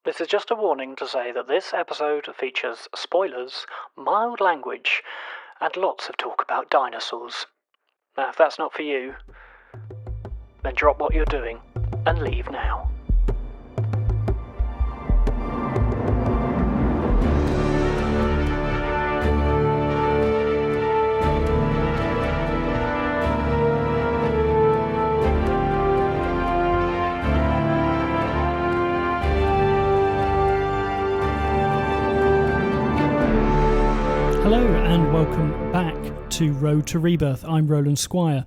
This is just a warning to say that this episode features spoilers, mild language, and lots of talk about dinosaurs. Now, if that's not for you, then drop what you're doing and leave now. Hello and welcome back to Road to Rebirth. I'm Roland Squire.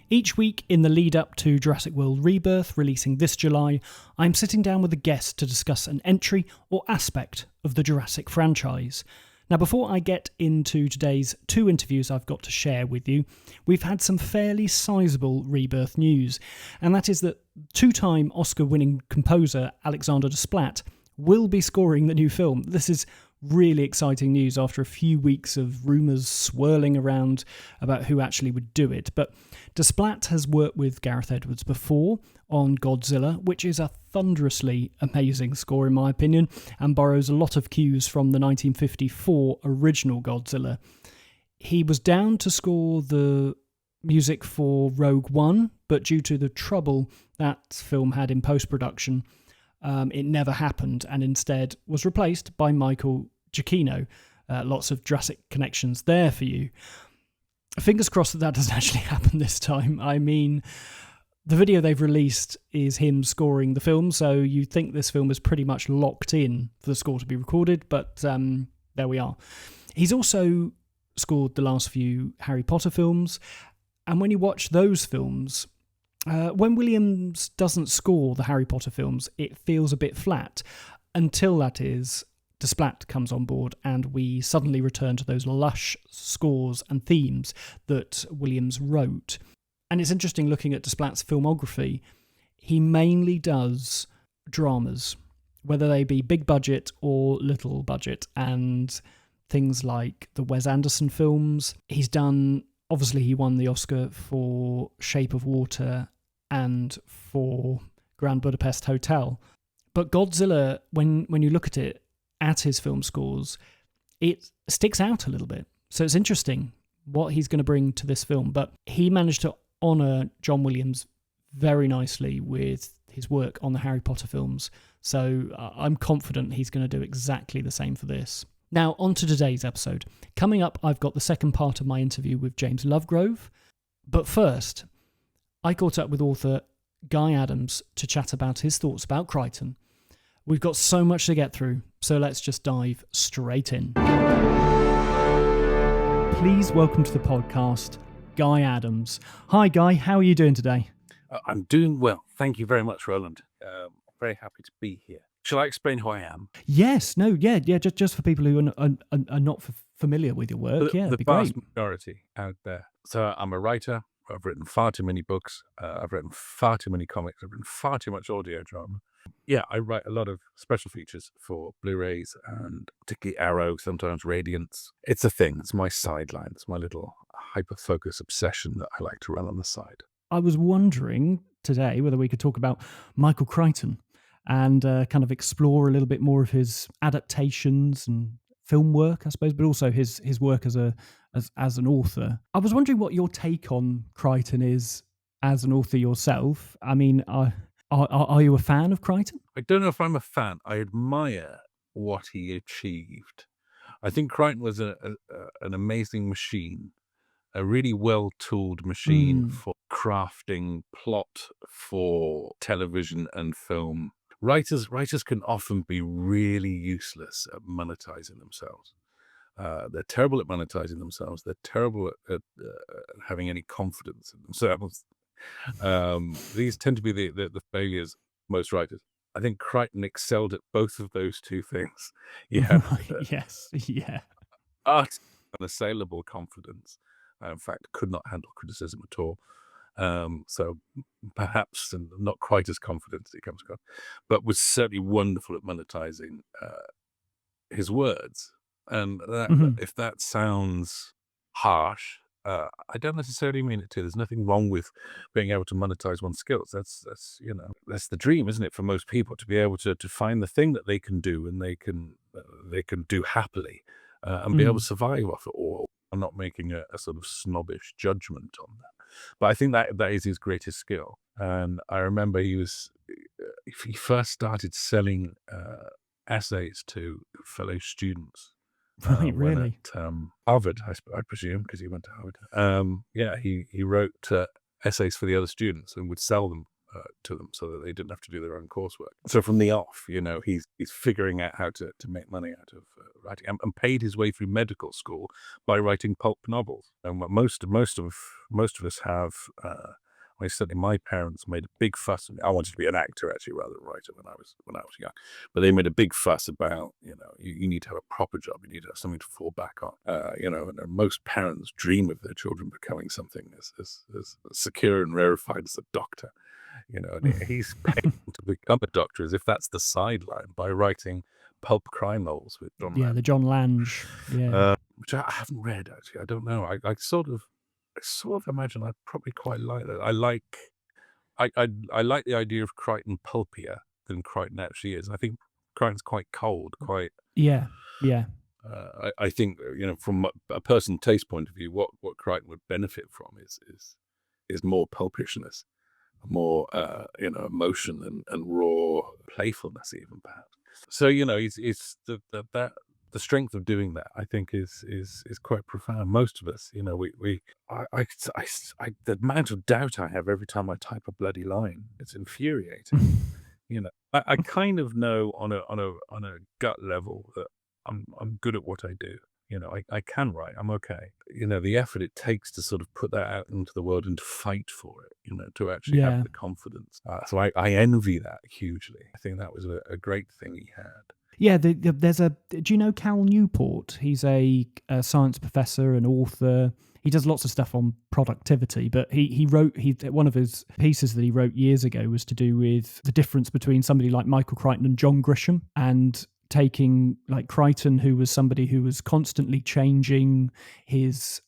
Each week in the lead up to Jurassic World Rebirth, releasing this July, I'm sitting down with a guest to discuss an entry or aspect of the Jurassic franchise. Now, before I get into today's two interviews I've got to share with you, we've had some fairly sizable Rebirth news, and that is that two-time Oscar-winning composer Alexander Desplat will be scoring the new film. This is really exciting news after a few weeks of rumours swirling around about who actually would do it. But Desplat has worked with Gareth Edwards before on Godzilla, which is a thunderously amazing score in my opinion, and borrows a lot of cues from the 1954 original Godzilla. He was down to score the music for Rogue One, but due to the trouble that film had in post-production, it never happened and instead was replaced by Michael Giacchino. Lots of Jurassic connections there for you. Fingers crossed that doesn't actually happen this time. I mean, the video they've released is him scoring the film, so you think this film is pretty much locked in for the score to be recorded, but there we are. He's also scored the last few Harry Potter films, and when you watch those films, when Williams doesn't score the Harry Potter films, it feels a bit flat, until that is, Desplat comes on board and we suddenly return to those lush scores and themes that Williams wrote. And it's interesting looking at Desplat's filmography. He mainly does dramas, whether they be big budget or little budget, and things like the Wes Anderson films. Obviously he won the Oscar for Shape of Water and for Grand Budapest Hotel. But Godzilla, when you look at it, at his film scores, it sticks out a little bit. So it's interesting what he's going to bring to this film. But he managed to honour John Williams very nicely with his work on the Harry Potter films. So I'm confident he's going to do exactly the same for this. Now, on to today's episode. Coming up, I've got the second part of my interview with James Lovegrove. But first, I caught up with author Guy Adams to chat about his thoughts about Crichton. We've got so much to get through, so let's just dive straight in. Please welcome to the podcast, Guy Adams. Hi, Guy. How are you doing today? I'm doing well. Thank you very much, Roland. Very happy to be here. Shall I explain who I am? Yes. No. Yeah. Just for people who are not familiar with your work. The vast majority out there. So I'm a writer. I've written far too many books. I've written far too many comics. I've written far too much audio drama. Yeah, I write a lot of special features for Blu-rays and particularly Arrow, sometimes Radiance. It's a thing. It's my sideline. It's my little hyper-focus obsession that I like to run on the side. I was wondering today whether we could talk about Michael Crichton and kind of explore a little bit more of his adaptations and film work, I suppose, but also his work as an author. I was wondering what your take on Crichton is as an author yourself. I mean, Are you a fan of Crichton? I don't know if I'm a fan. I admire what he achieved. I think Crichton was an amazing machine, a really well-tooled machine for crafting plot for television and film. Writers can often be really useless at monetizing themselves. They're terrible at monetizing themselves. They're terrible at having any confidence in themselves. These tend to be the failures of most writers. I think Crichton excelled at both of those two things. Yes, yeah. Unassailable confidence. In fact, could not handle criticism at all. So perhaps not quite as confident as he comes across, but was certainly wonderful at monetizing his words. And if that sounds harsh, I don't necessarily mean it to. There's nothing wrong with being able to monetize one's skills. That's that's the dream, isn't it, for most people, to be able to find the thing that they can do and they can do happily, and be able to Mm. survive off it, or I'm not making a sort of snobbish judgment on that. But I think that is his greatest skill. And I remember he first started selling essays to fellow students Right, when really? at Harvard, I presume, because he went to Harvard. Yeah, he wrote essays for the other students and would sell them to them so that they didn't have to do their own coursework. So from the off, he's figuring out how to make money out of writing, and paid his way through medical school by writing pulp novels. And what most of us have. I certainly, my parents made a big fuss. I wanted to be an actor, actually, rather than a writer when I was young. But they made a big fuss about, you need to have a proper job. You need to have something to fall back on. And most parents dream of their children becoming something as secure and rarefied as a doctor. And he's paying to become a doctor as if that's the sideline by writing pulp crime novels with John Yeah, Land, the John Lange. Yeah. which I haven't read, actually. I don't know. I sort of imagine I'd probably quite like that. I like the idea of Crichton pulpier than Crichton actually is. I think Crichton's quite cold, quite. Yeah. Yeah. I think from a personal taste point of view, what Crichton would benefit from is more pulpishness, more emotion and raw playfulness, even perhaps. So he's the strength of doing that, I think, is quite profound. Most of us, the amount of doubt I have every time I type a bloody line, it's infuriating. I kind of know on a gut level that I'm good at what I do. I can write. I'm okay. The effort it takes to sort of put that out into the world and to fight for it, to actually have Yeah. the confidence. So I envy that hugely. I think that was a great thing he had. Yeah, there's a. Do you know Cal Newport? He's a science professor and author. He does lots of stuff on productivity, but he wrote one of his pieces that he wrote years ago was to do with the difference between somebody like Michael Crichton and John Grisham, and taking like Crichton, who was somebody who was constantly changing his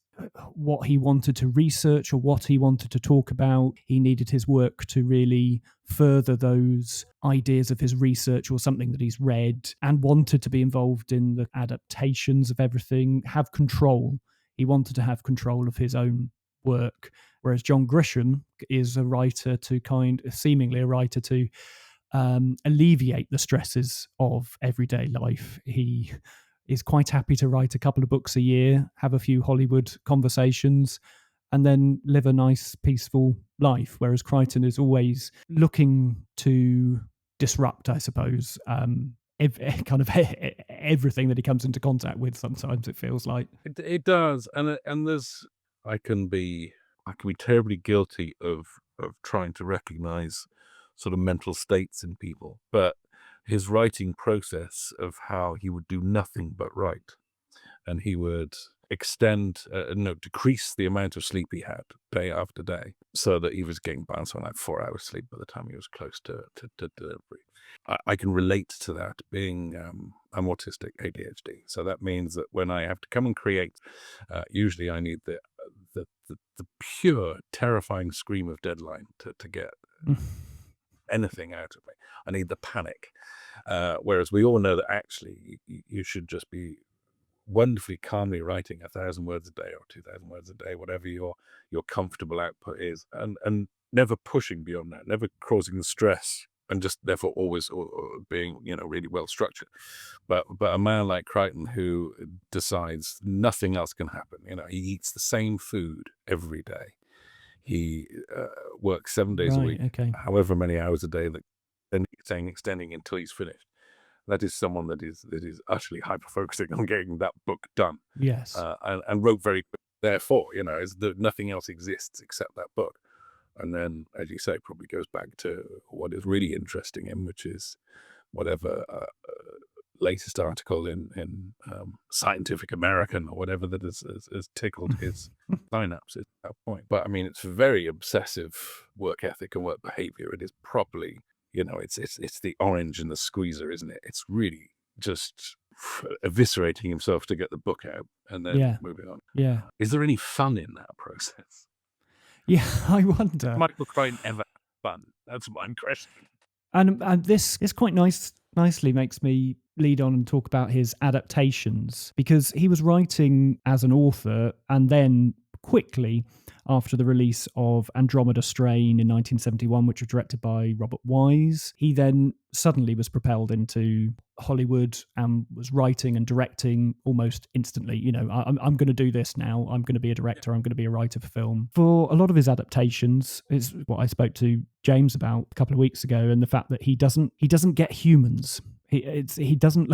what he wanted to research or what he wanted to talk about. He needed his work to really further those ideas of his research or something that he's read, and wanted to be involved in the adaptations of everything, have control. He wanted to have control of his own work. Whereas John Grisham is seemingly a writer to alleviate the stresses of everyday life. He is quite happy to write a couple of books a year, have a few Hollywood conversations, and then live a nice, peaceful life. Whereas Crichton is always looking to disrupt, I suppose, kind of everything that he comes into contact with. Sometimes it feels like It does, and I can be terribly guilty of trying to recognize sort of mental states in people, but his writing process of how he would do nothing but write, and he would decrease the amount of sleep he had day after day, so that he was getting by on something like 4 hours sleep by the time he was close to delivery. I can relate to that, being I'm autistic, ADHD. So that means that when I have to come and create, usually I need the pure, terrifying scream of deadline to get anything out of me. I need the panic. Whereas we all know that actually you should just be wonderfully calmly writing 1,000 words a day or 2,000 words a day, whatever your comfortable output is, and never pushing beyond that, never causing the stress, and just therefore always or being really well structured. But a man like Crichton, who decides nothing else can happen, he eats the same food every day. He works 7 days a week, okay. however many hours a day, that then extending until he's finished. That is someone that is utterly hyper-focusing on getting that book done. Yes. And wrote very quickly. Therefore, nothing else exists except that book. And then, as you say, probably goes back to what is really interesting him, which is whatever latest article in Scientific American or whatever that has tickled his synapses at that point. But I mean, it's very obsessive work ethic and work behavior. It is properly, it's the orange in the squeezer, isn't it? It's really just eviscerating himself to get the book out and then moving on. Yeah. Is there any fun in that process? Yeah, I wonder. Michael Crichton ever have fun? That's my question. And this quite nicely makes me lead on and talk about his adaptations, because he was writing as an author, and then quickly after the release of Andromeda Strain in 1971, which was directed by Robert Wise, he then suddenly was propelled into Hollywood and was writing and directing almost instantly. You know, I'm going to do this now. I'm going to be a director. I'm going to be a writer for film. For a lot of his adaptations, is what I spoke to James about a couple of weeks ago, and the fact that he doesn't get humans. He doesn't.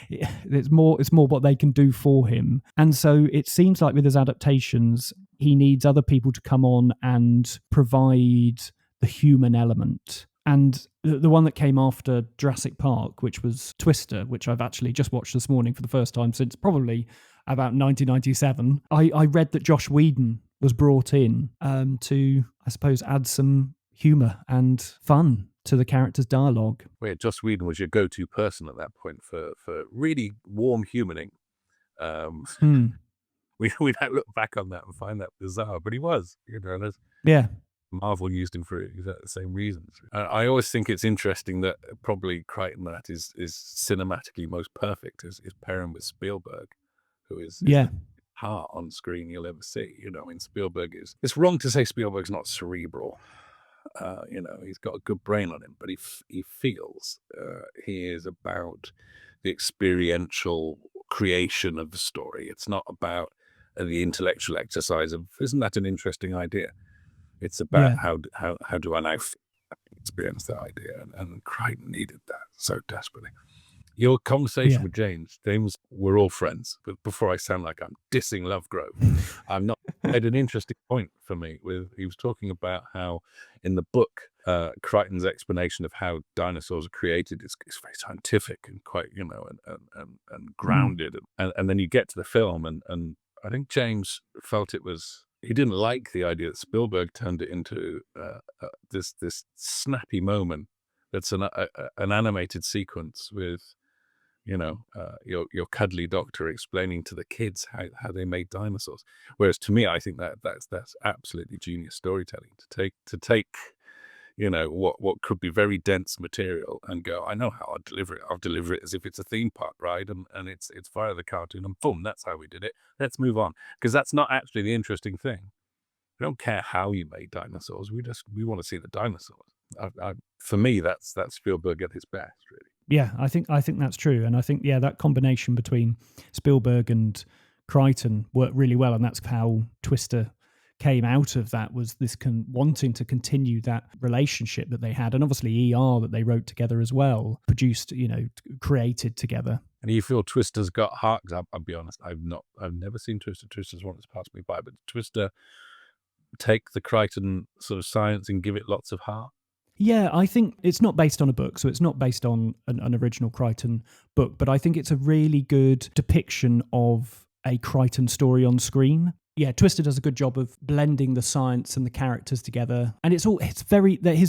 It's more what they can do for him, and so it seems like with his adaptations, he needs other people to come on and provide the human element. And the one that came after Jurassic Park, which was Twister, which I've actually just watched this morning for the first time since probably about 1997. I read that Joss Whedon was brought in to, I suppose, add some humour and fun to the character's dialogue. Wait, Joss Whedon was your go-to person at that point for really warm humaning. We might look back on that and find that bizarre, but he was, you know. Yeah. Marvel used him for exactly the same reasons. I always think it's interesting that probably Crichton that is cinematically most perfect is pairing with Spielberg, who is the heart on screen you'll ever see. You know, I mean, Spielberg is. It's wrong to say Spielberg's not cerebral. You know, he's got a good brain on him, but he feels he is about the experiential creation of the story. It's not about the intellectual exercise of, isn't that an interesting idea? It's about how do I now experience that idea, and Crichton needed that so desperately. Your conversation with James, we're all friends, but before I sound like I'm dissing Lovegrove, I'm not. Made an interesting point for me. He was talking about how in the book, Crichton's explanation of how dinosaurs are created is very scientific and quite, you know, and grounded, and then you get to the film, and I think James felt he didn't like the idea that Spielberg turned it into this snappy moment that's an animated sequence with, you know, your cuddly doctor explaining to the kids how they made dinosaurs. Whereas to me, I think that's absolutely genius storytelling to take, you know, what could be very dense material and go, I know how I'll deliver it. I'll deliver it as if it's a theme park ride, and it's via the cartoon, and boom, that's how we did it. Let's move on, because that's not actually the interesting thing. We don't care how you made dinosaurs. We want to see the dinosaurs. For me, that's Spielberg at his best, really. Yeah, I think that's true, and I think that combination between Spielberg and Crichton worked really well, and that's how Twister came out of that, was this wanting to continue that relationship that they had, and obviously ER that they wrote together as well, produced, you know, created together. And you feel Twister's got heart? I'll be honest, I've never seen Twister. Twister's one that's passed me by, but Twister take the Crichton sort of science and give it lots of heart. Yeah, I think it's not based on a book, so it's not based on an original Crichton book, but I think it's a really good depiction of a Crichton story on screen. Yeah, Twister does a good job of blending the science and the characters together, and his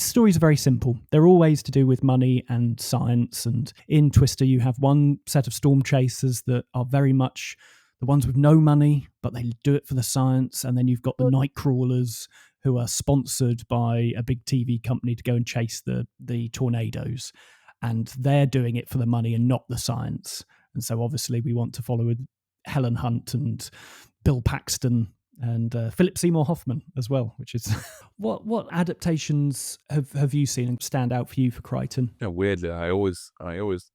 stories are very simple. They're always to do with money and science, and in Twister you have one set of storm chasers that are very much the ones with no money, but they do it for the science, and then you've got the night crawlers who are sponsored by a big TV company to go and chase the tornadoes, and they're doing it for the money and not the science. And so obviously we want to follow with Helen Hunt and Bill Paxton and Philip Seymour Hoffman as well, which is what adaptations have you seen and stand out for you for Crichton? Yeah, weirdly, I always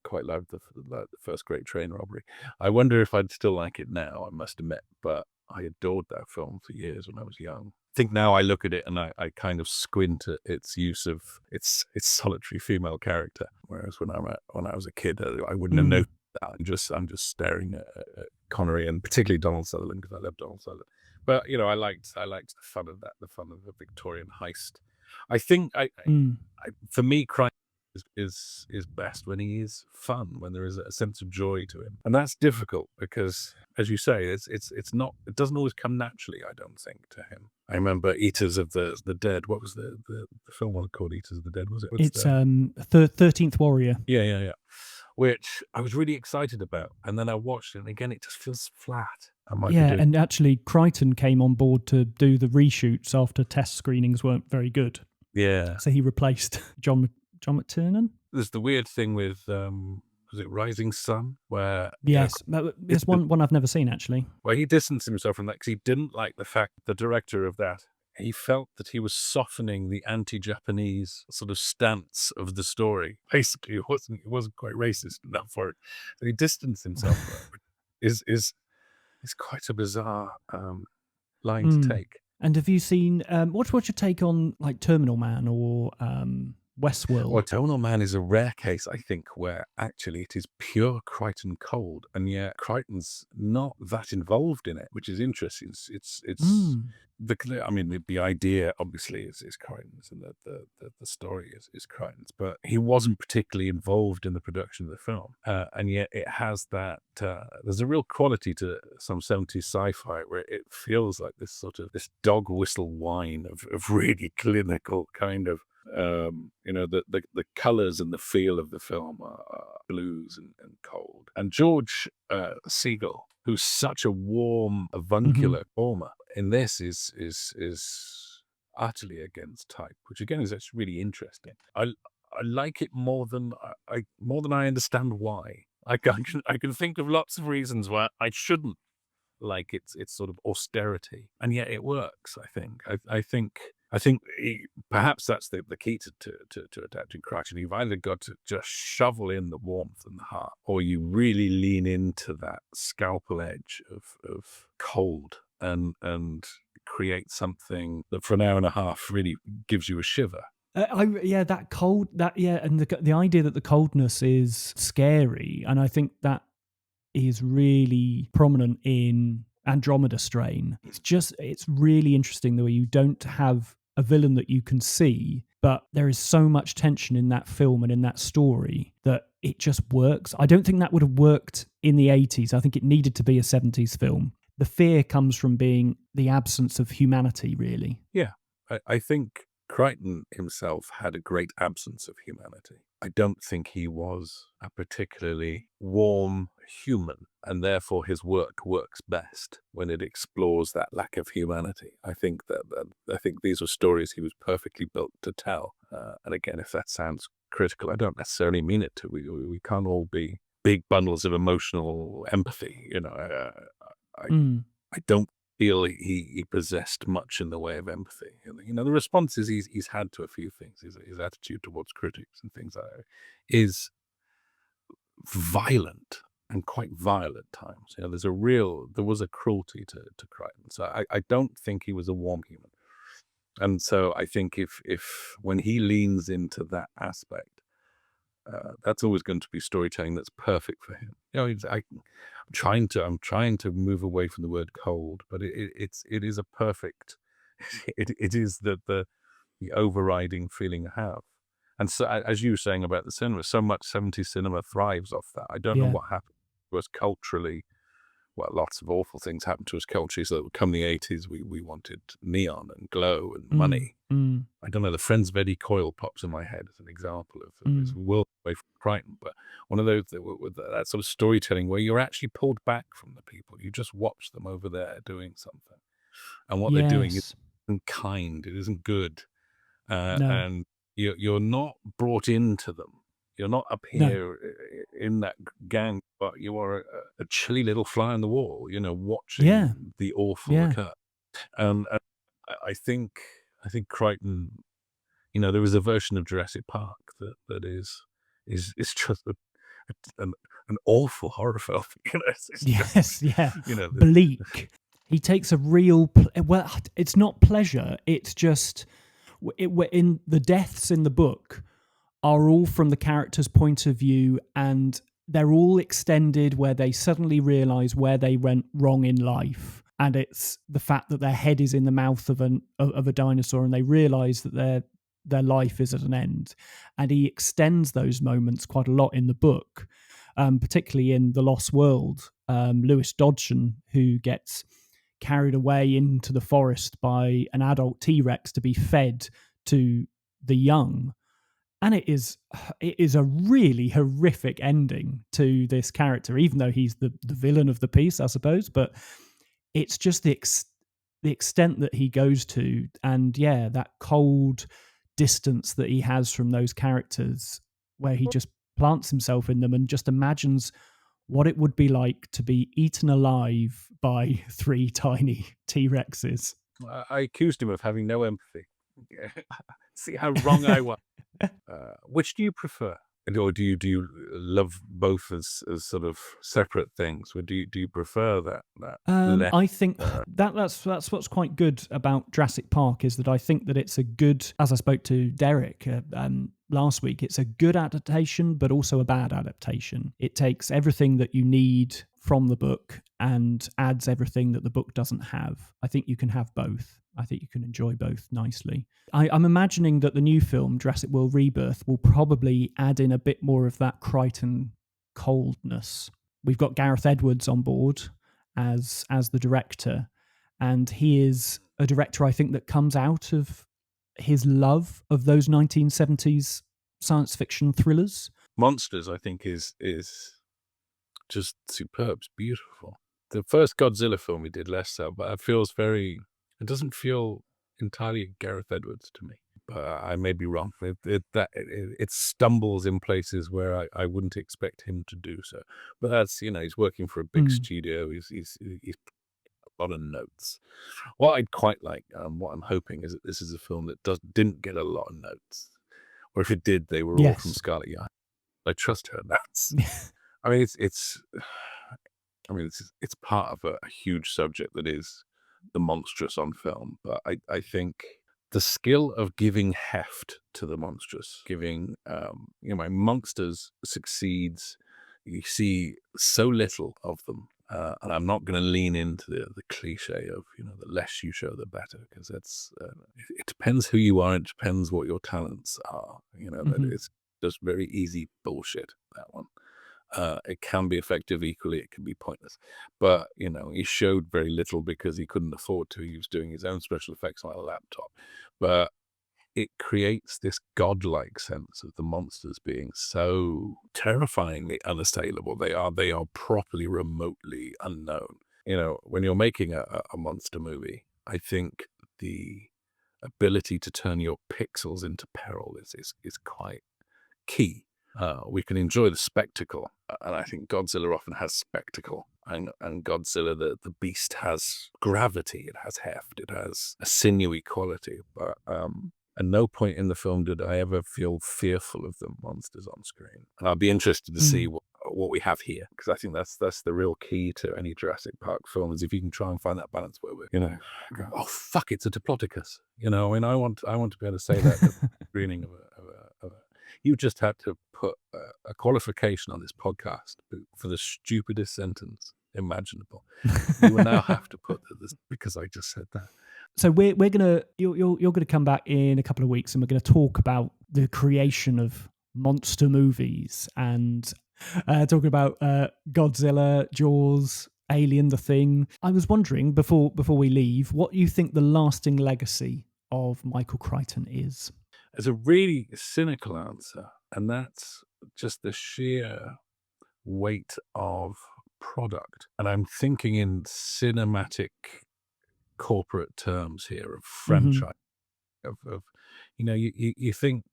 quite loved the first Great Train Robbery. I wonder if I'd still like it now, I must admit, but I adored that film for years when I was young. I think now I look at it and I kind of squint at its use of its solitary female character, whereas when I was a kid, I wouldn't have noticed that. I'm just staring at Connery, and particularly Donald Sutherland, because I love Donald Sutherland. But you know, I liked the fun of that, the fun of the Victorian heist. I think for me, Crichton is best when he is fun, when there is a sense of joy to him, and that's difficult because, as you say, it's not. It doesn't always come naturally, I don't think, to him. I remember Eaters of the Dead. What was the film called? Eaters of the Dead, was it? It's 13th Warrior. Yeah. which I was really excited about. And then I watched it, and again, it just feels flat. I might be Yeah, doing. and actually Crichton came on board to do the reshoots after test screenings weren't very good. Yeah. So he replaced John McTiernan. There's the weird thing with, was it Rising Sun? Where, Yes, there's one I've never seen, actually. where he distanced himself from that because he didn't like the fact the director of that, he felt that he was softening the anti-Japanese sort of stance of the story. Basically, it wasn't quite racist enough for it. So he distanced himself from it, which is quite a bizarre line to take. And have you seen what's your take on like Terminal Man or Westworld? Well, Tonal Man is a rare case, I think, where actually it is pure Crichton cold, and yet Crichton's not that involved in it, which is interesting. It's I mean, the idea obviously is Crichton's, and the story is Crichton's, but he wasn't particularly involved in the production of the film, and yet it has that. There's a real quality to some 70s sci-fi where it feels like this sort of this dog whistle whine of really clinical kind of. The colors and the feel of the film are blues and cold. And George Siegel, who's such a warm, avuncular performer, in this is utterly against type, which again is actually really interesting. I like it more than I understand why. I can think of lots of reasons why I shouldn't like its sort of austerity, and yet it works. I think perhaps that's the key to adapting Crichton. You've either got to just shovel in the warmth and the heart, or you really lean into that scalpel edge of cold and create something that for an hour and a half really gives you a shiver. And the idea that the coldness is scary, and I think that is really prominent in Andromeda Strain. It's really interesting the way you don't have a villain that you can see, but there is so much tension in that film and in that story that it just works. I don't think that would have worked in the 80s. I think it needed to be a 70s film. The fear comes from being the absence of humanity, really. Yeah, I think Crichton himself had a great absence of humanity. I don't think he was a particularly warm human, and therefore his work works best when it explores that lack of humanity. I think these were stories he was perfectly built to tell. And again, if that sounds critical, I don't necessarily mean it to. We can't all be big bundles of emotional empathy. I don't feel he possessed much in the way of empathy. The responses he's had to a few things, his attitude towards critics and things like that, is violent and quite violent at times. There was a cruelty to Crichton. So I don't think he was a warm human. And so I think if when he leans into that aspect, that's always going to be storytelling that's perfect for him. I'm trying to move away from the word cold, but it is a perfect. It is the overriding feeling I have. And so, as you were saying about the cinema, so much 70s cinema thrives off that. I don't know what happened to us culturally. Well, lots of awful things happened to us culturally. So come the 80s, we wanted neon and glow and money. I don't know, the Friends of Eddie Coyle pops in my head as an example of this world away from Crichton, but one of those with that sort of storytelling where you're actually pulled back from the people. You just watch them over there doing something. And what they're doing isn't kind, it isn't good. And you're not brought into them. You're not up here in that gang, but you are a chilly little fly on the wall, watching the awful occur. And I think Crichton, there is a version of Jurassic Park that is just an awful horror film. Bleak. He takes a real it's not pleasure. It's just in the deaths in the book are all from the character's point of view, and they're all extended where they suddenly realize where they went wrong in life, and it's the fact that their head is in the mouth of a dinosaur, and they realize that their life is at an end. And he extends those moments quite a lot in the book, particularly in The Lost World. Lewis Dodgson, who gets carried away into the forest by an adult T-Rex to be fed to the young. And it is a really horrific ending to this character, even though he's the villain of the piece, I suppose. But it's just the extent that he goes to, and yeah, that cold distance that he has from those characters, where he just plants himself in them and just imagines what it would be like to be eaten alive by three tiny T-Rexes. I accused him of having no empathy. See how wrong I was. Which do you prefer? Or do you love both as sort of separate things? Or do you prefer that less? I think that's what's quite good about Jurassic Park, is that I think that it's a good, as I spoke to Derek last week, it's a good adaptation, but also a bad adaptation. It takes everything that you need from the book and adds everything that the book doesn't have. I think you can have both. I think you can enjoy both nicely. I'm imagining that the new film, Jurassic World Rebirth, will probably add in a bit more of that Crichton coldness. We've got Gareth Edwards on board as the director, and he is a director, I think, that comes out of his love of those 1970s science fiction thrillers. Monsters, I think, is just superb. It's beautiful. The first Godzilla film we did less so, but it doesn't feel entirely Gareth Edwards to me. But I may be wrong. It stumbles in places where I wouldn't expect him to do so. But that's, he's working for a big studio. He's a lot of notes. What I'd quite like, what I'm hoping, is that this is a film that didn't get a lot of notes, or if it did, they were all from Scarlett Johansson. I trust her notes. I mean, it's part of a huge subject that is the monstrous on film, but I think the skill of giving heft to the monstrous, giving monsters succeeds. You see so little of them, and I'm not going to lean into the cliche of the less you show the better, because that's it depends who you are. It depends what your talents are. That it's just very easy bullshit, that one. It can be effective equally, it can be pointless. But, he showed very little because he couldn't afford to. He was doing his own special effects on a laptop. But it creates this godlike sense of the monsters being so terrifyingly unassailable. They are properly remotely unknown. When you're making a monster movie, I think the ability to turn your pixels into peril is quite key. We can enjoy the spectacle, and I think Godzilla often has spectacle, and Godzilla, the beast, has gravity, it has heft, it has a sinewy quality, but at no point in the film did I ever feel fearful of the monsters on screen. And I'll be interested to see what we have here, because I think that's the real key to any Jurassic Park film, is if you can try and find that balance where we're, oh fuck, it's a Diplodocus, I want to be able to say that at the screening of a you just had to put a qualification on this podcast for the stupidest sentence imaginable. You will now have to put this, because I just said that. So you're gonna come back in a couple of weeks, and we're gonna talk about the creation of monster movies, and talking about Godzilla, Jaws, Alien, The Thing. I was wondering, before we leave, what you think the lasting legacy of Michael Crichton is. There's a really cynical answer, and that's just the sheer weight of product. And I'm thinking in cinematic corporate terms here, of franchise, of you think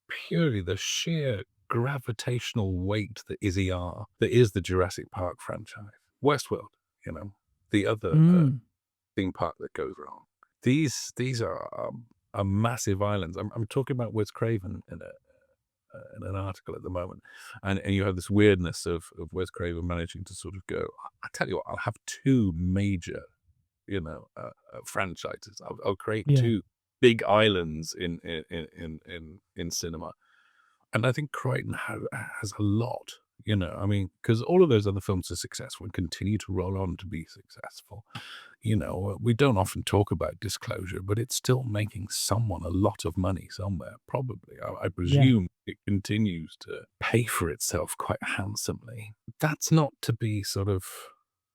purely the sheer gravitational weight that is the Jurassic Park franchise. Westworld, the other theme park that goes wrong. These are massive islands. I'm talking about Wes Craven in an article at the moment, and you have this weirdness of Wes Craven managing to sort of go, I tell you what, I'll have two major, franchises. I'll create two big islands in cinema, and I think Crichton has a lot. Because all of those other films are successful and continue to roll on to be successful. We don't often talk about disclosure, but it's still making someone a lot of money somewhere, probably. I presume it continues to pay for itself quite handsomely. That's not to be sort of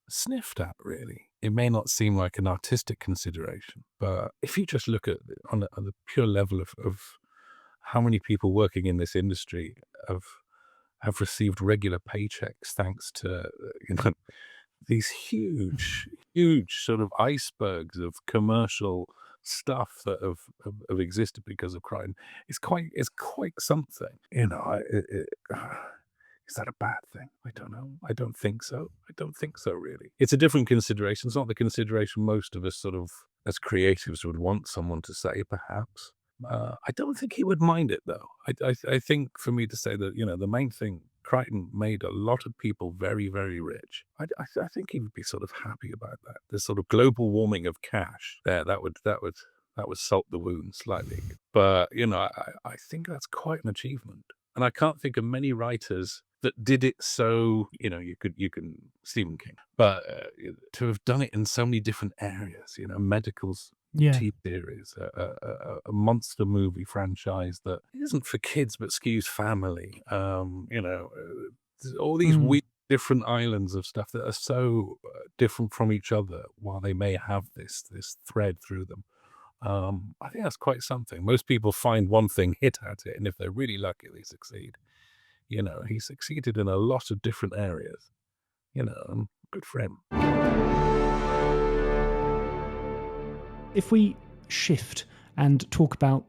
sniffed at, really. It may not seem like an artistic consideration, but if you just look at on the pure level of how many people working in this industry have received regular paychecks thanks to these huge sort of icebergs of commercial stuff that have existed because of Crichton. It's quite something. Is that a bad thing? I don't know. I don't think so. I don't think so, really. It's a different consideration. It's not the consideration most of us sort of as creatives would want someone to say, perhaps. I don't think he would mind it, though. I think for me to say that, the main thing, Crichton made a lot of people very, very rich. I think he would be sort of happy about that. This sort of global warming of cash there, that would salt the wound slightly. But, I think that's quite an achievement. And I can't think of many writers that did it so, you can Stephen King, but to have done it in so many different areas, medical's TV series, a monster movie franchise that isn't for kids but skews family. All these weird different islands of stuff that are so different from each other, while they may have this thread through them. I think that's quite something. Most people find one thing, hit at it, and if they're really lucky, they succeed. He succeeded in a lot of different areas. And good for him. If we shift and talk about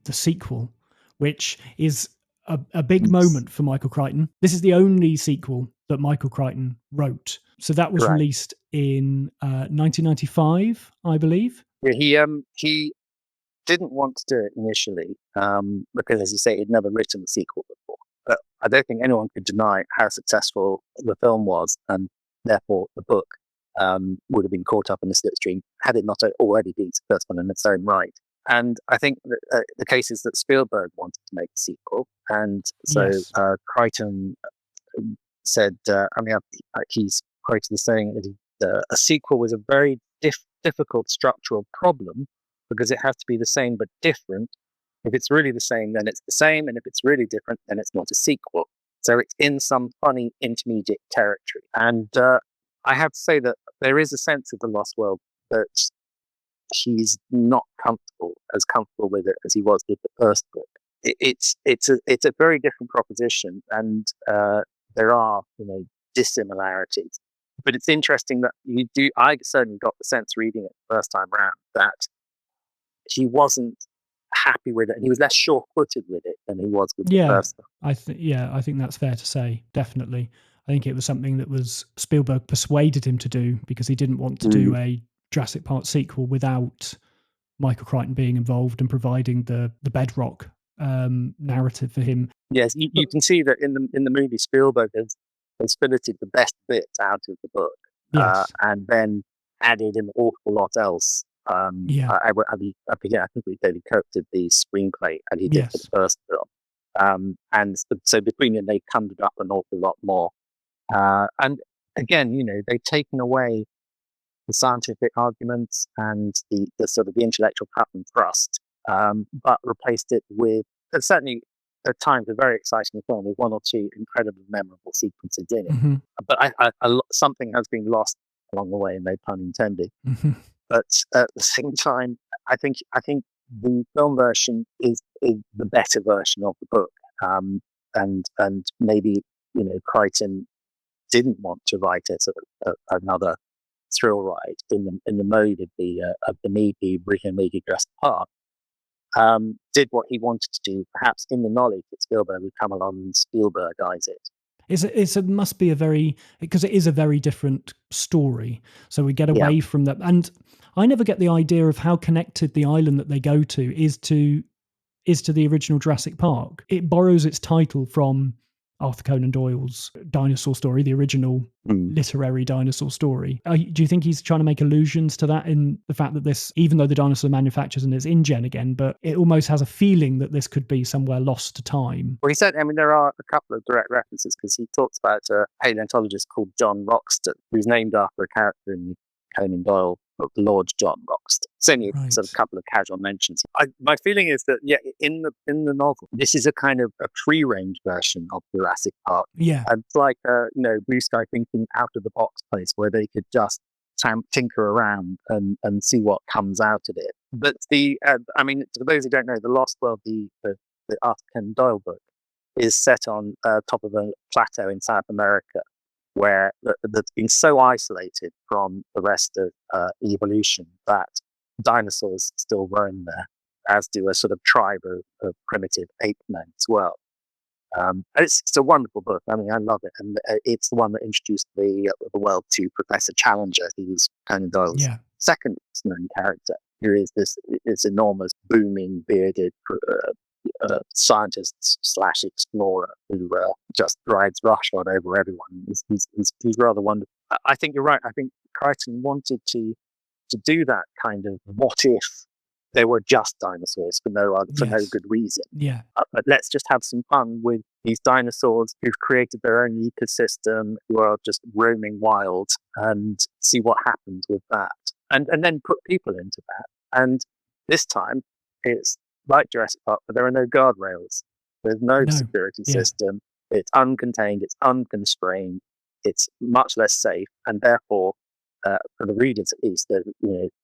the sequel, which is a big moment for Michael Crichton. This is the only sequel that Michael Crichton wrote. So that was released in 1995, I believe. Yeah, he didn't want to do it initially because, as you say, he'd never written a sequel before. But I don't think anyone could deny how successful the film was, and therefore the book would have been caught up in the slipstream had it not already been successful in its own right. And I think that, the case is that Spielberg wanted to make a sequel, and so Crichton said, he's quoted as saying that a sequel was a very difficult structural problem because it has to be the same but different. If it's really the same, then it's the same, and if it's really different, then it's not a sequel. So it's in some funny intermediate territory. And I have to say that there is a sense of The Lost World that he's not as comfortable with it as he was with the first book. It's a very different proposition, and there are dissimilarities. But it's interesting that I certainly got the sense reading it the first time round that he wasn't happy with it, and he was less sure-footed with it than he was with the first one. I think that's fair to say. Definitely, I think it was something that was Spielberg persuaded him to do because he didn't want to do a Jurassic Park sequel without Michael Crichton being involved and providing the bedrock narrative for him. Yes, you can see that in the movie, Spielberg has filleted the best bits out of the book, and then added an awful lot else. I think we David Cope did the screenplay, and he did the first film. And so between them, they conjured up an awful lot more. And again, they've taken away the scientific arguments and the sort of the intellectual cut and thrust, but replaced it with certainly at times a very exciting film with one or two incredibly memorable sequences in it. Mm-hmm. But something has been lost along the way, no pun intended. Mm-hmm. But at the same time, I think the film version is the better version of the book, and maybe Crichton didn't want to write another thrill ride in the mode of the meaty Jurassic Park. Did what he wanted to do, perhaps in the knowledge that Spielberg would come along and Spielbergize it. It must be because it is a very different story. So we get away from that. And I never get the idea of how connected the island that they go to is to the original Jurassic Park. It borrows its title from Arthur Conan Doyle's dinosaur story, the original literary dinosaur story. Do you think he's trying to make allusions to that in the fact that this, even though the dinosaur manufactures and is InGen again, but it almost has a feeling that this could be somewhere lost to time? Well, he said, there are a couple of direct references because he talks about a paleontologist called John Roxton, who's named after a character in Conan Doyle book, Lord John Roxton. It's only sort of a couple of casual mentions. My feeling is that, in the novel, this is a kind of a free-range version of Jurassic Park. Yeah. And it's like, Blue Sky thinking out of the box place where they could just tinker around and see what comes out of it. But for those who don't know, The Lost World, the the Arthur Conan Doyle book, is set on top of a plateau in South America, where that's been so isolated from the rest of evolution that dinosaurs still roam there, as do a sort of tribe of primitive ape men as well. And it's a wonderful book. I mean, I love it, and it's the one that introduced the world to Professor Challenger, who's Conan Doyle's second known character, who is this enormous, booming, bearded scientist / explorer who just rides roughshod over everyone. He's rather wonderful. I think you're right. I think Crichton wanted to do that kind of what if they were just dinosaurs for no good reason. Yeah. But let's just have some fun with these dinosaurs who've created their own ecosystem, who are just roaming wild, and see what happens with that. And then put people into that. And this time, it's like Jurassic Park, but there are no guardrails. There's no security system. It's uncontained. It's unconstrained. It's much less safe, and therefore, for the readers at least, there's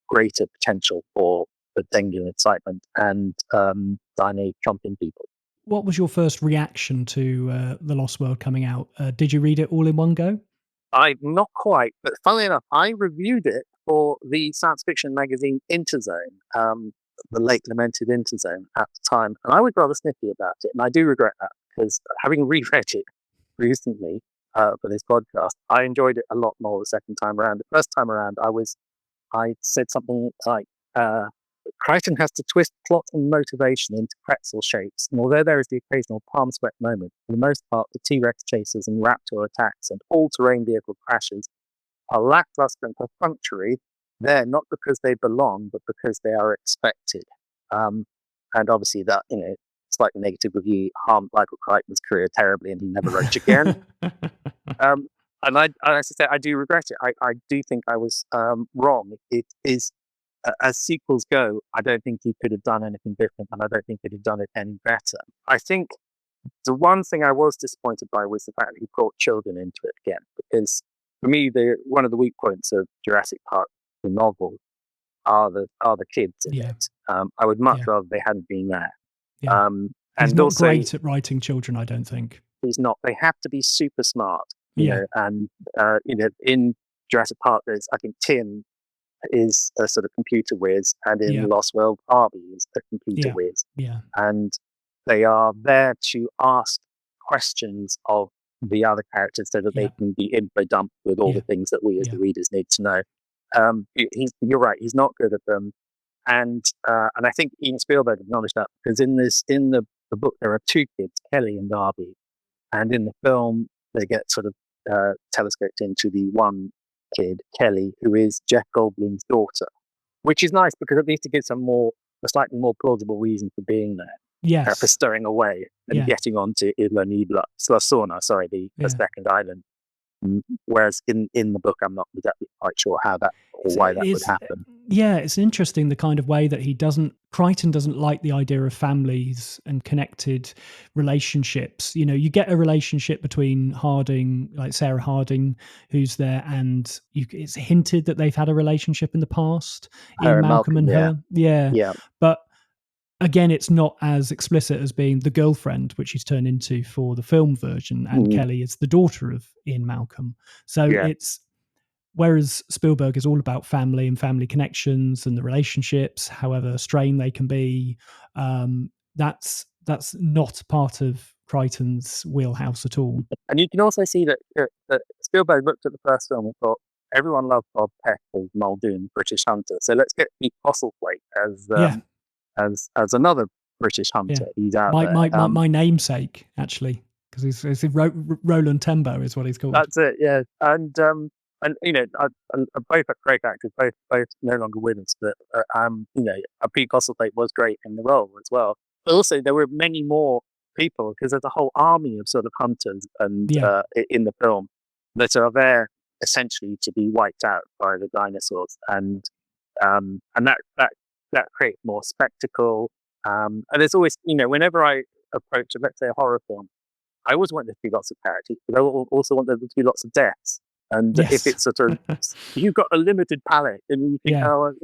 greater potential for dengue excitement and Diane chomping people. What was your first reaction to The Lost World coming out? Did you read it all in one go? I not quite, but funnily enough, I reviewed it for the science fiction magazine Interzone, the late lamented Interzone at the time, and I was rather snippy about it, and I do regret that, because having reread it recently for this podcast, I enjoyed it a lot more the second time around. The first time around, I said something like, Crichton has to twist plot and motivation into pretzel shapes, and although there is the occasional palm sweat moment, for the most part, the T-Rex chases and raptor attacks and all-terrain vehicle crashes are lackluster and perfunctory. They're not because they belong, but because they are expected. And obviously that, slightly negative review harmed Michael Crichton's career terribly, and he never wrote again. And as I say, I do regret it. I do think I was wrong. It is, as sequels go, I don't think he could have done anything different, and I don't think he'd have done it any better. I think the one thing I was disappointed by was the fact that he brought children into it again, because for me, one of the weak points of Jurassic Park, the novel, are the kids in it. I would much rather they hadn't been there. Yeah. He's and not also, great at writing children, I don't think. He's not. They have to be super smart, you know. And in Jurassic Park, I think Tim is a sort of computer whiz, and in Lost World, Arby is a computer whiz. Yeah. And they are there to ask questions of the other characters so that they can be info dumped with all the things that we as the readers need to know. You're right. He's not good at them, and I think Steven Spielberg acknowledged that, because in the book there are two kids, Kelly and Darby, and in the film they get sort of telescoped into the one kid, Kelly, who is Jeff Goldblum's daughter, which is nice because at least it gives a slightly more plausible reason for being there. Yes. For stowing away and getting onto Isla Nubla, Slasona, the second island. Whereas in the book, I'm not exactly quite sure how that or why that would happen. Yeah, it's interesting the kind of way that Crichton doesn't like the idea of families and connected relationships. You get a relationship between Harding, like Sarah Harding, who's there, and it's hinted that they've had a relationship in the past. Her in Malcolm and her. Yeah. But again, it's not as explicit as being the girlfriend, which he's turned into for the film version, and Kelly is the daughter of Ian Malcolm. So it's, whereas Spielberg is all about family and family connections and the relationships, however strained they can be, that's not part of Crichton's wheelhouse at all. And you can also see that Spielberg looked at the first film and thought, everyone loved Bob Peck as Muldoon, British Hunter, so let's get Pete Postlethwaite as another British hunter. He's out there. My namesake, actually, because he's Roland Tembo is what he's called. That's it, yeah. And both are great actors, both no longer with us, but Pete Postlethwaite was great in the role as well. But also there were many more people, because there's a whole army of sort of hunters and in the film that are there essentially to be wiped out by the dinosaurs, and that creates more spectacle. And there's always, whenever I approach, let's say, a horror film, I always want there to be lots of characters, but I also want there to be lots of deaths. And if it's sort of, you've got a limited palette, and you think, we'll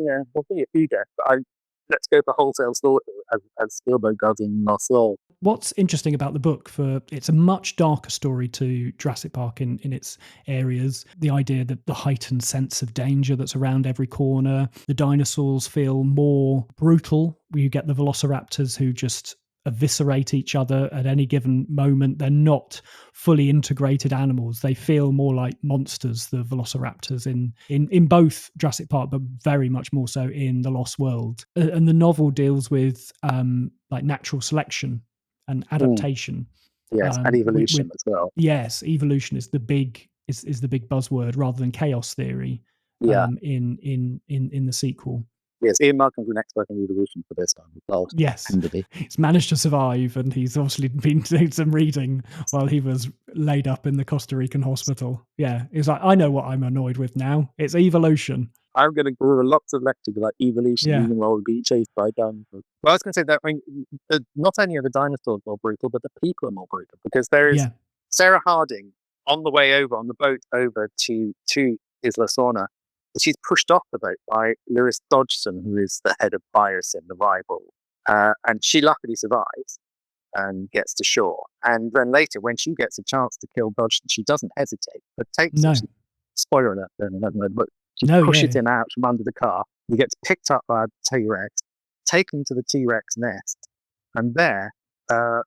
be a few deaths. But let's go for wholesale slaughter, as Spielberg does in Lost World. What's interesting about the book, it's a much darker story to Jurassic Park in its areas. The idea that the heightened sense of danger that's around every corner, the dinosaurs feel more brutal. You get the velociraptors who just eviscerate each other at any given moment. They're not fully integrated animals. They feel more like monsters, the velociraptors in both Jurassic Park, but very much more so in The Lost World. And the novel deals with like natural selection and adaptation. Yes, and evolution as well. Yes, evolution is the big buzzword rather than chaos theory. Yeah. In the sequel. Yes, Ian Malcolm's an expert in evolution for this time as well. Yes, he's managed to survive, and he's obviously been doing some reading while he was laid up in the Costa Rican hospital. Yeah, he's like, I know what I'm annoyed with now. It's evolution. I'm going to go lots of lectures about evolution, even while we're being chased by dinosaurs. Well, I was going to say that not only are the dinosaurs more brutal, but the people are more brutal, because there is Sarah Harding on the way over, on the boat over to Isla Sorna. She's pushed off the boat by Lewis Dodgson, who is the head of Biosyn, the rival. And she luckily survives and gets to shore. And then later, when she gets a chance to kill Dodgson, she doesn't hesitate, but takes spoiler alert, but she pushes him out from under the car. He gets picked up by a T-Rex, taken to the T-Rex nest, and there the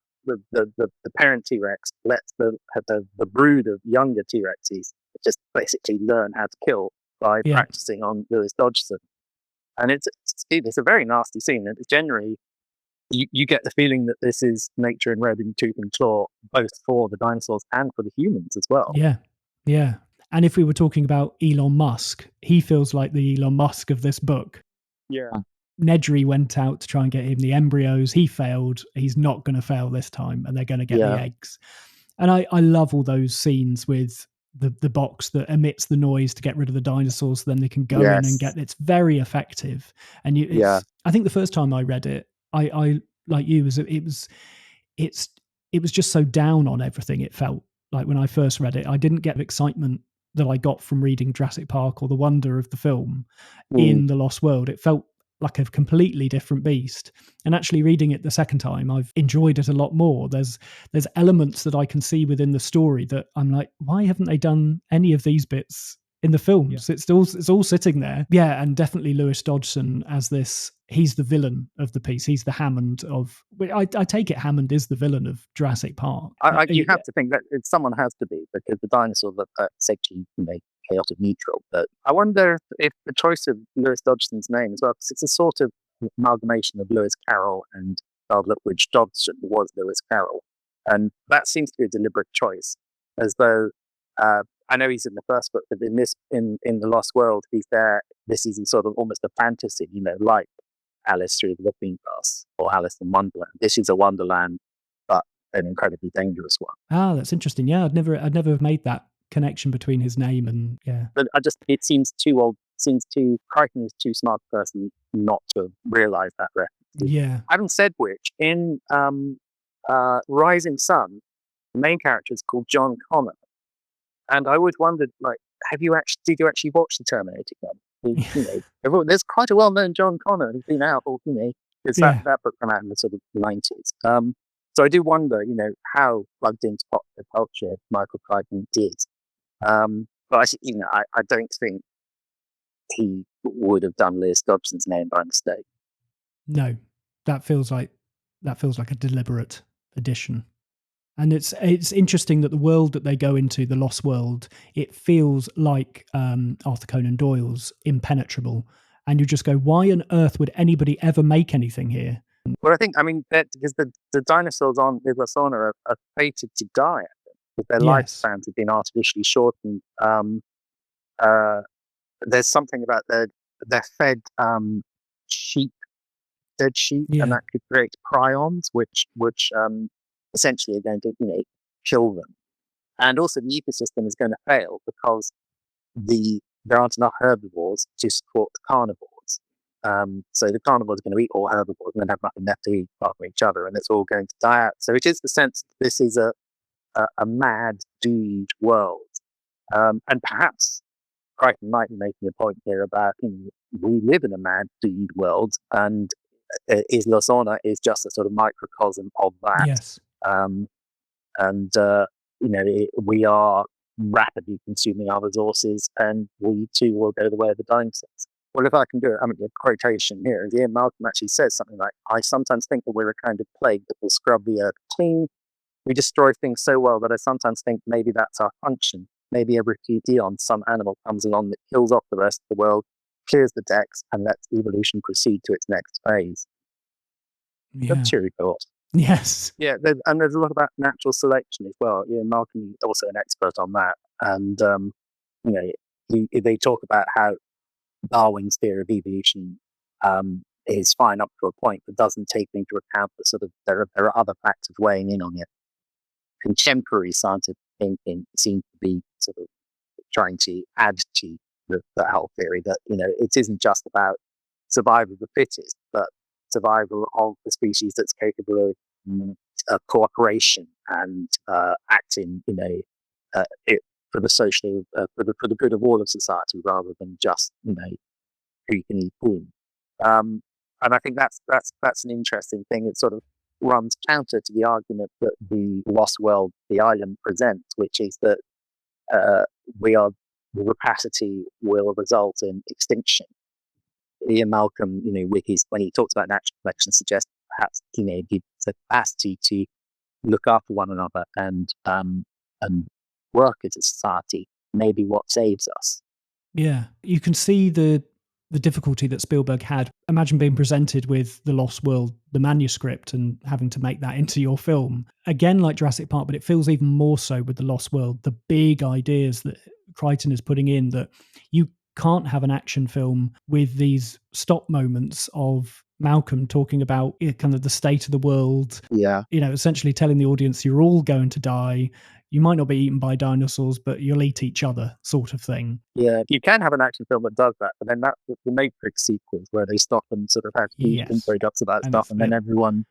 parent T-Rex lets the brood of younger T-Rexes just basically learn how to kill by practicing on Lewis Dodgson. And it's a very nasty scene. And it's generally, you get the feeling that this is nature and red in tooth and claw, both for the dinosaurs and for the humans as well. Yeah, yeah. And if we were talking about Elon Musk, he feels like the Elon Musk of this book. Yeah. Nedry went out to try and get him the embryos. He failed. He's not going to fail this time, and they're going to get the eggs. And I love all those scenes with the box that emits the noise to get rid of the dinosaurs, so then they can go in and get. It's very effective. And I think the first time I read it, I like you, it was just so down on everything. It felt like when I first read it, I didn't get the excitement that I got from reading Jurassic Park or the wonder of the film in The Lost World. It felt like a completely different beast. And actually reading it the second time, I've enjoyed it a lot more. There's elements that I can see within the story that I'm like, why haven't they done any of these bits in the films? It's all sitting there. Yeah, and definitely Lewis Dodgson as this, he's the villain of the piece. He's the Hammond of, I take it Hammond is the villain of Jurassic Park. You have to think that someone has to be, because the dinosaurs are sexually chaotic neutral. But I wonder if the choice of Lewis Dodgson's name as well, because it's a sort of amalgamation of Lewis Carroll and Charlotte, which Dodgson was Lewis Carroll. And that seems to be a deliberate choice, as though I know he's in the first book, but in The Lost World, he's there. This is sort of almost a fantasy, like Alice Through the Looking Glass or Alice in Wonderland. This is a Wonderland, but an incredibly dangerous one. Ah, that's interesting. Yeah, I'd never made that connection between his name and But it seems Crichton is too smart a person not to realise that reference. Yeah. Having said which, in Rising Sun, the main character is called John Connor, and I always wondered, did you actually watch the Terminator film? There's quite a well-known John Connor who's been out, because that book came out in the sort of 90s. So I do wonder, how plugged into popular culture Michael Crichton did. But I don't think he would have done Lewis Dodgson's name by mistake. No, that feels like a deliberate addition. And it's interesting that the world that they go into, the Lost World, it feels like Arthur Conan Doyle's Impenetrable. And you just go, why on earth would anybody ever make anything here? Well, I think, because the dinosaurs on Isla Sorna are fated to die, because their lifespans have been artificially shortened. There's something about they're fed dead sheep, and that could create prions, which essentially are going to kill them. And also the ecosystem is going to fail because there aren't enough herbivores to support the carnivores. So the carnivores are going to eat all herbivores and then have nothing left to eat apart from each other, and it's all going to die out. So it is the sense that this is a mad, doomed world. And perhaps Crichton might be making a point here about we live in a mad, doomed world, and Isla Sorna is just a sort of microcosm of that. Yes. We are rapidly consuming our resources, and we too will go the way of the dinosaurs. Well, if I can do it, I mean, the quotation here, Ian Malcolm actually says something like, "I sometimes think that we're a kind of plague that will scrub the earth clean. We destroy things so well that I sometimes think maybe that's our function. Maybe every few eons, some animal comes along that kills off the rest of the world, clears the decks, and lets evolution proceed to its next phase." Yeah. That's cheery thought. Yes. Yeah, and there's a lot about natural selection as well. Ian Malcolm, also an expert on that, and they talk about how Darwin's theory of evolution is fine up to a point, but doesn't take into account the sort of there are other factors weighing in on it. Contemporary scientific thinking seems to be sort of trying to add to the whole theory that it isn't just about survival of the fittest, but survival of the species that's capable of cooperation and acting for the social for the good of all of society rather than just who you can eat boom. And I think that's an interesting thing. It sort of runs counter to the argument that the Lost World, the island, presents, which is that the rapacity will result in extinction. Ian Malcolm, when he talks about natural selection, suggests perhaps the capacity to look after one another and work as a society may be what saves us. Yeah, you can see the difficulty that Spielberg had. Imagine being presented with The Lost World, the manuscript, and having to make that into your film. Again, like Jurassic Park, but it feels even more so with The Lost World, the big ideas that Crichton is putting in, that you can't have an action film with these stop moments of Malcolm talking about kind of the state of the world. Yeah. Essentially telling the audience you're all going to die. You might not be eaten by dinosaurs, but you'll eat each other, sort of thing. Yeah, you can have an action film that does that, but then that's the Matrix sequels where they stop and sort of have huge info dumps about stuff, and then everyone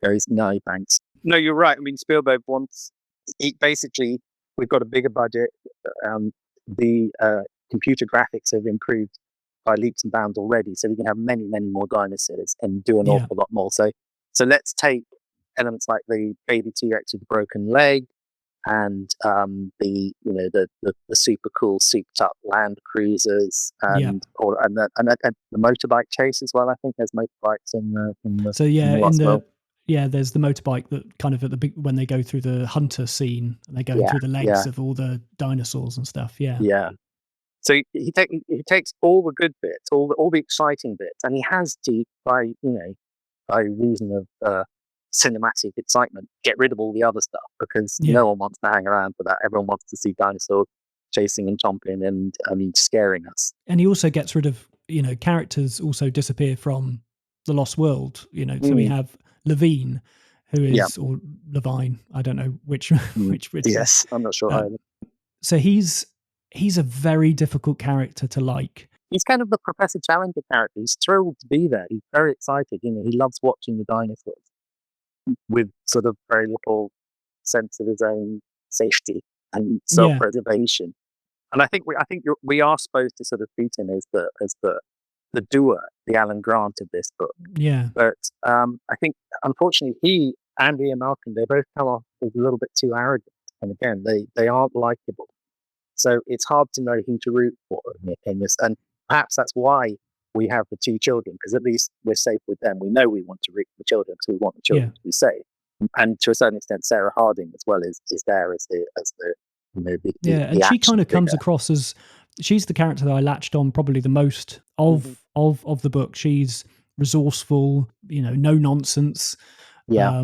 goes, "No, thanks." No, you're right. I mean, Spielberg basically, we've got a bigger budget. The computer graphics have improved by leaps and bounds already, so we can have many, many more dinosaurs and do an awful lot more. So let's take elements like the baby T-Rex with the broken leg, and the super cool souped up land cruisers, and the motorbike chase as well. I think there's motorbikes in the there's the motorbike that kind of at the when they go through the hunter scene, they go through the legs of all the dinosaurs and stuff. So he takes all the good bits, all the exciting bits, and he has to, by reason of cinematic excitement, get rid of all the other stuff, because no one wants to hang around for that. Everyone wants to see dinosaurs chasing and chomping and scaring us. And he also gets rid of characters also disappear from The Lost World. So we have Levine, who is or Levine. I don't know which Yes, I'm not sure either. So he's a very difficult character to like. He's kind of the Professor Challenger character. He's thrilled to be there. He's very excited. He loves watching the dinosaurs with sort of very little sense of his own safety and self-preservation. And I think we are supposed to sort of treat him as the doer, the Alan Grant of this book. Yeah. But I think, unfortunately, he and Ian Malcolm, they both come off as a little bit too arrogant. And again, they aren't likable. So it's hard to know who to root for in this. And perhaps that's why we have the two children, because at least we're safe with them. We know we want to root for the children, so we want the children to be safe. And to a certain extent, Sarah Harding as well is there as the and she kind of comes across as, she's the character that I latched on probably the most of the book. She's resourceful, no nonsense. Yeah.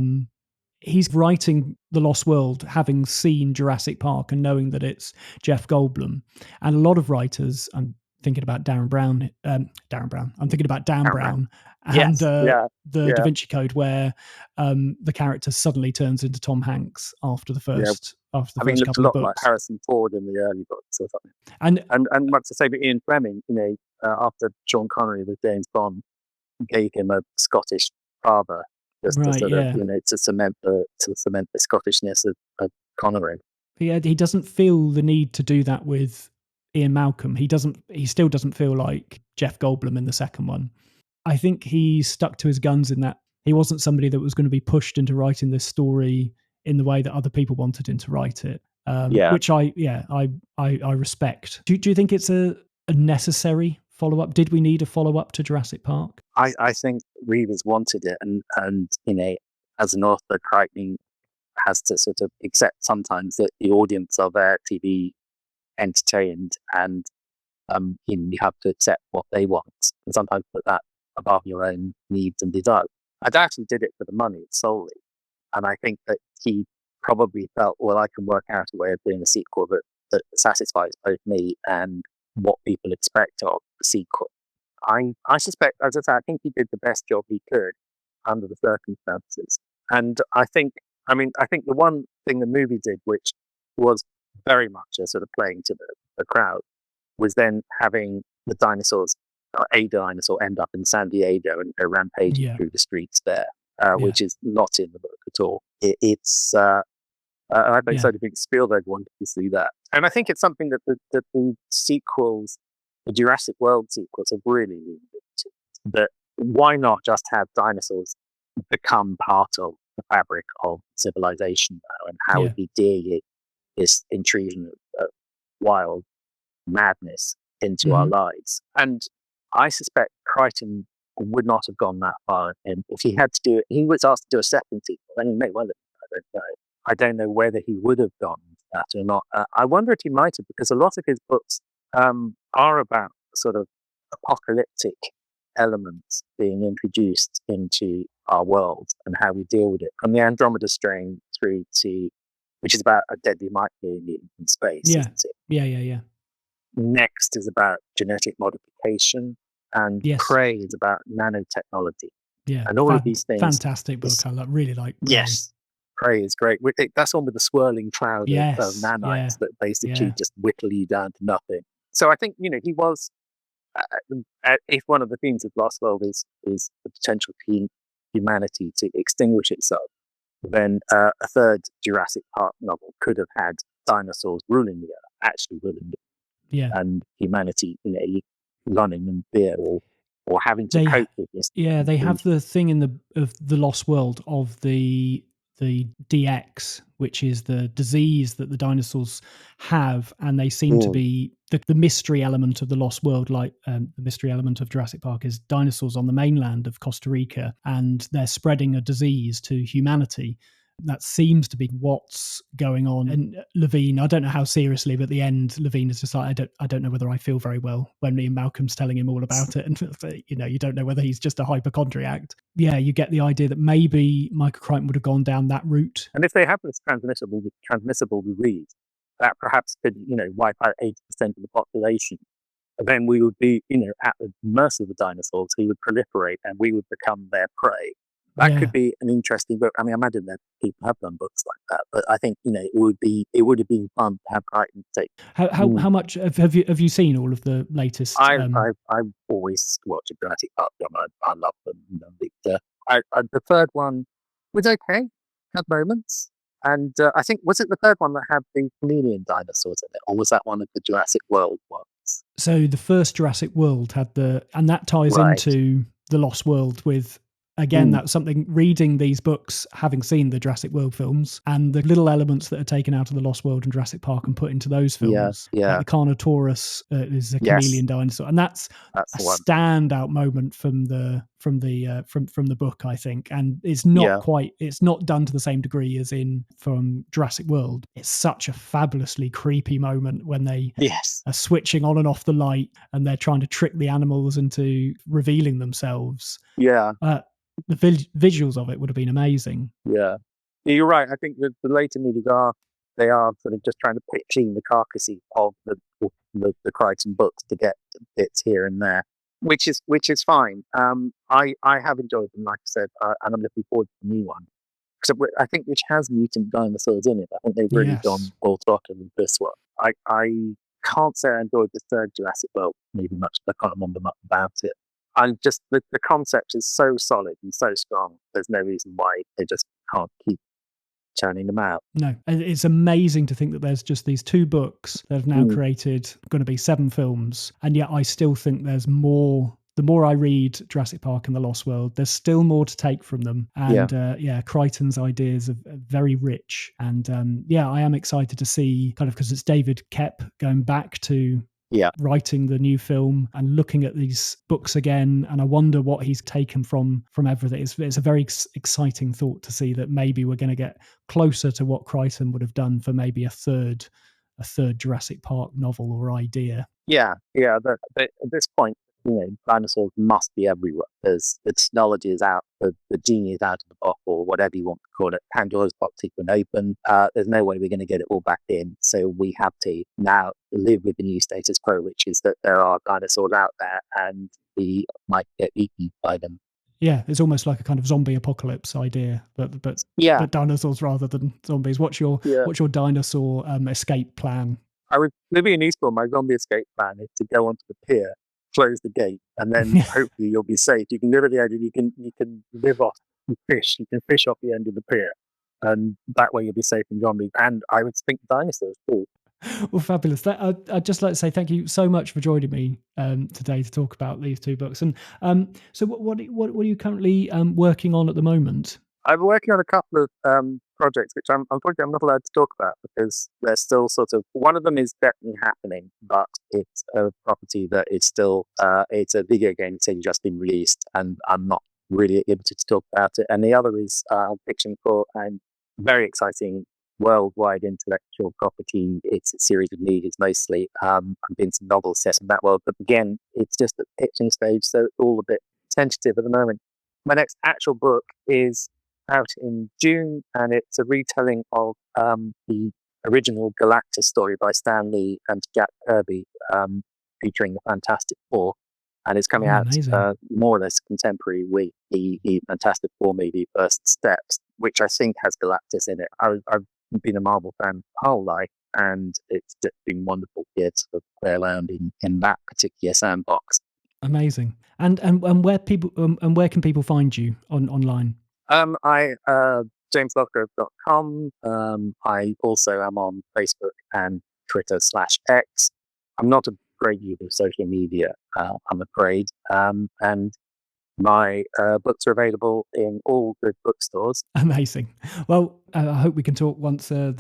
He's writing The Lost World having seen Jurassic Park and knowing that it's Jeff Goldblum. And a lot of writers, I'm thinking about Dan Brown. I'm thinking about Dan Brown and the Da Vinci Code, where the character suddenly turns into Tom Hanks after the first first couple of books. Like Harrison Ford in the early books or something. And much to say, but Ian Fleming, after Sean Connery with James Bond, gave him a Scottish father, just to sort of, to cement the Scottishness of Connery. He doesn't feel the need to do that with Ian Malcolm. He still doesn't feel like Jeff Goldblum in the second one. I think he stuck to his guns in that he wasn't somebody that was going to be pushed into writing this story in the way that other people wanted him to write it. Which I respect. Do you think it's a necessary follow-up? Did we need a follow-up to Jurassic Park? I think readers wanted it, and as an author, Crichton has to sort of accept sometimes that the audience are there to be entertained, and you have to accept what they want, and sometimes put that above your own needs and desires. I actually did it for the money solely, and I think that he probably felt, well, I can work out a way of doing a sequel that satisfies both me and what people expect of the sequel. I suspect, as I say, I think he did the best job he could under the circumstances. And I think the one thing the movie did, which was very much a sort of playing to the crowd, was then having the dinosaurs, a dinosaur, end up in San Diego and go rampaging through the streets there, which is not in the book at all. I think Spielberg wanted to see that. And I think it's something that the sequels, the Jurassic World sequels, have really leaned into. That why not just have dinosaurs become part of the fabric of civilization now, and how would we deal with this intrusion of wild madness into our lives? And I suspect Crichton would not have gone that far. And if he had to do it, he was asked to do a second sequel, and he may well have. I don't know. I don't know whether he would have gone that or not. I wonder if he might have, because a lot of his books are about sort of apocalyptic elements being introduced into our world and how we deal with it, from the Andromeda Strain through to, which is about a deadly microalien in space, isn't it? Yeah. Next is about genetic modification, and Prey is about nanotechnology. Yeah, and all of these things. Fantastic book. I really like Prey. Yes, Prey is great. That's one with the swirling cloud of nanites that basically just whittle you down to nothing. So I think he was. If one of the themes of Lost World is the potential for humanity to extinguish itself, then a third Jurassic Park novel could have had dinosaurs ruling the earth, actually ruling the earth, and humanity, running in fear or having to cope with this. Yeah, they have the thing in the Lost World of the DX, which is the disease that the dinosaurs have, and they seem to be the mystery element of the Lost World, like the mystery element of Jurassic Park is dinosaurs on the mainland of Costa Rica, and they're spreading a disease to humanity. That seems to be what's going on. And Levine, I don't know how seriously, but at the end, Levine is just like, I don't know whether I feel very well, when me and Malcolm's telling him all about it. And, you don't know whether he's just a hypochondriac. Yeah, you get the idea that maybe Michael Crichton would have gone down that route. And if they have this transmissible disease, that perhaps could, wipe out 80% of the population, then we would be, at the mercy of the dinosaurs who would proliferate, and we would become their prey. That could be an interesting book. I mean, I imagine that people have done books like that, but I think it would have been fun to have Crichton take. How much have you seen all of the latest? I've always watched Jurassic Park. I love them. The third one was okay, had moments, and I think, was it the third one that had the chameleon dinosaurs in it, or was that one of the Jurassic World ones? So the first Jurassic World had and that ties into the Lost World with. Again, that's something, reading these books, having seen the Jurassic World films, and the little elements that are taken out of the Lost World and Jurassic Park and put into those films. Like the Carnotaurus is a chameleon dinosaur, and that's a standout moment from the book, I think. And it's not it's not done to the same degree as from Jurassic World. It's such a fabulously creepy moment when they are switching on and off the light, and they're trying to trick the animals into revealing themselves. Yeah. The visuals of it would have been amazing. Yeah, you're right. I think the later movies they are sort of just trying to pitch in the carcassy of the Crichton books to get bits here and there, which is fine. I have enjoyed them, like I said, and I'm looking forward to the new one. Because I think which has mutant dinosaurs in it. I think they've really gone full throttle with this one. I can't say I enjoyed the third Jurassic World maybe much, but I can't remember much about it. And just the concept is so solid and so strong, there's no reason why they just can't keep churning them out. No, it's amazing to think that there's just these two books that have now created going to be 7 films, and yet I still think there's more the more I read Jurassic Park and The Lost World, there's still more to take from them. And Crichton's ideas are very rich. And I am excited to see, kind of, because it's David Koepp going back to writing the new film and looking at these books again, and I wonder what he's taken from everything. It's a very exciting thought to see that maybe we're going to get closer to what Crichton would have done for maybe a third Jurassic Park novel or idea. But at this point, dinosaurs must be everywhere. The technology is out, the genie is out of the bottle, or whatever you want to call it. Pandora's box has been open. There's no way we're going to get it all back in. So we have to now live with the new status quo, which is that there are dinosaurs out there and we might get eaten by them. Yeah, it's almost like a kind of zombie apocalypse idea, but dinosaurs rather than zombies. What's your dinosaur escape plan? I would living in Eastbourne. My zombie escape plan is to go onto the pier, close the gate, and then hopefully you'll be safe. You can live at the edge, and you can live off and fish. You can fish off the end of the pier, and that way you'll be safe from zombies. And I would think dinosaurs too. Well, fabulous. I'd just like to say thank you so much for joining me today to talk about these two books. And so what are you currently working on at the moment? I'm working on a couple of projects, which unfortunately I'm not allowed to talk about because they're still sort of, one of them is definitely happening, but it's a property that is still, it's a video game that's just been released and I'm not really able to talk about it. And the other is fiction for a very exciting worldwide intellectual property. It's a series of movies mostly. I've been some novels set in that world, but again, it's just at the pitching stage, so it's all a bit tentative at the moment. My next actual book is out in June, and it's a retelling of the original Galactus story by Stan Lee and Jack Kirby, featuring the Fantastic Four, and it's coming out more or less contemporary with the Fantastic Four movie First Steps, which I think has Galactus in it. I've been a Marvel fan my whole life, and it's just been wonderful here to play around in that particular sandbox. Amazing. And where can people find you online? JamesLovegrove.com. I also am on Facebook and Twitter /X. I'm not a great user of social media, I'm afraid. And my books are available in all good bookstores. Amazing. Well, I hope we can talk once the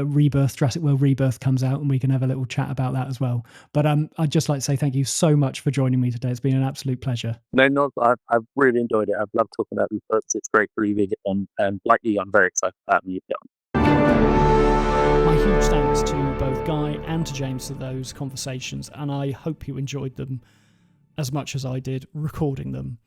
Rebirth, Jurassic World Rebirth comes out, and we can have a little chat about that as well. But I'd just like to say thank you so much for joining me today. It's been an absolute pleasure. No, I've really enjoyed it. I've loved talking about these books. It's great to read it, and like you, I'm very excited about the new film. My huge thanks to both Guy and to James for those conversations, and I hope you enjoyed them as much as I did recording them.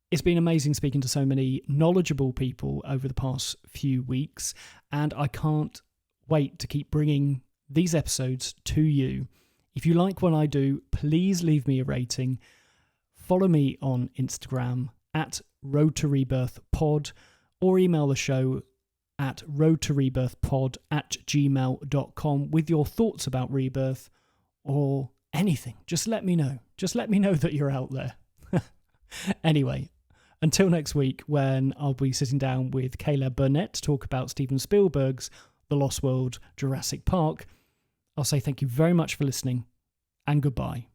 It's been amazing speaking to so many knowledgeable people over the past few weeks, and I can't wait to keep bringing these episodes to you. If you like what I do, please leave me a rating. Follow me on Instagram at Road to Rebirth Pod, or email the show at roadtorebirthpod@gmail.com with your thoughts about Rebirth or anything. Just let me know. Just let me know that you're out there. Anyway, until next week, when I'll be sitting down with Caleb Burnett to talk about Steven Spielberg's The Lost World, Jurassic Park, I'll say thank you very much for listening, and goodbye.